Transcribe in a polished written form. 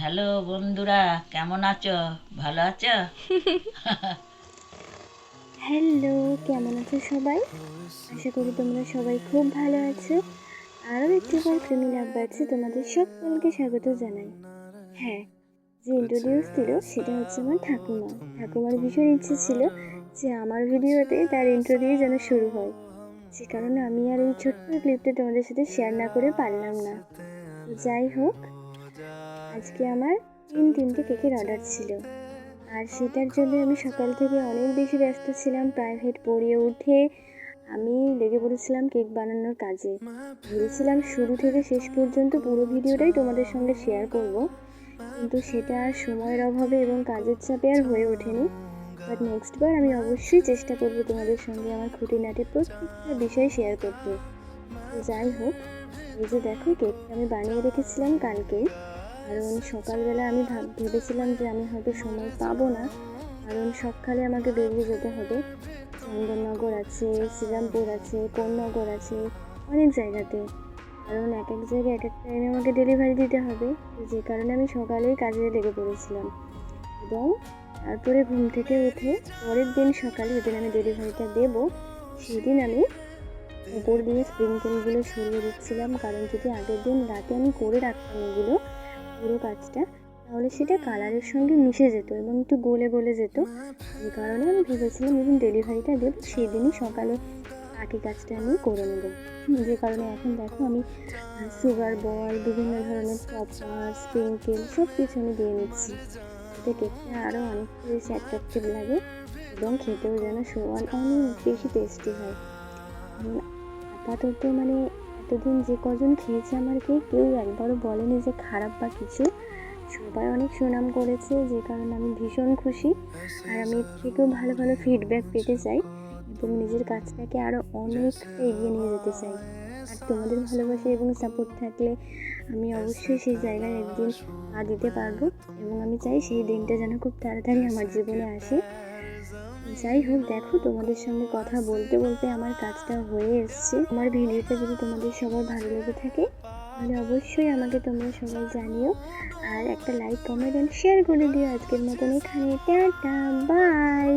Hello বন্ধুরা, কেমন আছো? ভালো আছো? হ্যালো, কেমন আছো সবাই? আশা করি তোমরা সবাই খুব ভালো আছো। আরও একটিবার প্রেমী লাভবার্ডসে তোমাদের সকলকে স্বাগত জানাই। হ্যাঁ, যে ইন্ট্রোডিউস দিল সেটা হচ্ছে আমার ঠাকুমা। ঠাকুমার ভীষণ ইচ্ছে ছিল যে আমার ভিডিওতে তার ইন্ট্রো দিয়ে যেন শুরু হয়। সে কারণে আমি আর এই ছোট্ট ক্লিপটা তোমাদের সাথে শেয়ার না করে পারলাম না। তো যাই হোক, আজকে আমার তিনটে কেকের অর্ডার ছিল। আর সেটার জন্য আমি সকাল থেকে অনেক বেশি ব্যস্ত ছিলাম। প্রাইভেট পড়িয়ে উঠে আমি লেগে পড়েছিলাম কেক বানানোর কাজে। ভেবেছিলাম শুরু থেকে শেষ পর্যন্ত পুরো ভিডিওটাই তোমাদের সঙ্গে শেয়ার করব, কিন্তু সেটা আর সময়ের অভাবে এবং কাজের চাপে আর হয়ে ওঠেনি। বাট নেক্সট বার আমি অবশ্যই চেষ্টা করব তোমাদের সঙ্গে আমার খুঁটিনাটি প্রত্যেকটা বিষয় শেয়ার করতে। তো যাই হোক, এই যে দেখো, কেকটা আমি বানিয়ে রেখেছিলাম কালকেই। কারণ সকালবেলা আমি ভেবেছিলাম যে আমি হয়তো সময় পাবো না, কারণ সকালে আমাকে বেরিয়ে যেতে হবে। চন্দননগর আছে, শ্রীরামপুর আছে, কোন্নগর আছে, অনেক জায়গাতে। কারণ এক এক জায়গায় এক এক টাইমে আমাকে ডেলিভারি দিতে হবে, তো যে কারণে আমি সকালেই কাজে লেগে পড়েছিলাম। এবং তারপরে ঘুম থেকে উঠে পরের দিন সকালে যেদিন আমি ডেলিভারিটা দেবো, সেদিন আমি উপর দিয়ে স্প্রিংকেলগুলো ছড়িয়ে দিচ্ছিলাম। কারণ যদি আগের দিন রাতে আমি করে রাখতাম এগুলো, পুরো কাজটা, তাহলে সেটা কালারের সঙ্গে মিশে যেত এবং একটু গলে গলে যেত। যে কারণে আমি ভেবেছিলাম যেদিন ডেলিভারিটা দেবো সেই দিনই সকালে বাকি কাজটা আমি করে নেব। যে কারণে এখন দেখো আমি সুগার বল, বিভিন্ন ধরনের টপার, স্প্রিংকেল সব কিছু আমি দিয়ে নিচ্ছি, এতে কেকটা আরও অনেক বেশি অ্যাট্রাকটিভ লাগে এবং খেতেও যেন অনেক বেশি টেস্টি হয়। আপাতত মানে এতদিন যে কজন খেয়েছে আমার কেক, কেউ একবারও বলেনি যে খারাপ বা কিছু। সবাই অনেক সুনাম করেছে, যে কারণে আমি ভীষণ খুশি। আর আমি এর থেকেও ভালো ভালো ফিডব্যাক পেতে চাই এবং নিজের কাজটাকে আরও অনেকটা এগিয়ে নিয়ে যেতে চাই। আর তোমাদের ভালোবাসা এবং সাপোর্ট থাকলে আমি অবশ্যই সেই জায়গায় একদিন পা দিতে পারবো এবং আমি চাই সেই দিনটা যেন খুব তাড়াতাড়ি আমার জীবনে আসে। যাই হোক, দেখো, তোমাদের সঙ্গে কথা বলতে বলতে আমার কাজটা হয়ে এসছে। আমার ভিডিওটা যদি তোমাদের সবার ভালো লেগে থাকে তাহলে অবশ্যই আমাকে তোমরা সবাই জানিও, আর একটা লাইক, কমেন্ট অ্যান্ড শেয়ার করে দিও। আজকের মতন এখানে টাটা, বাই।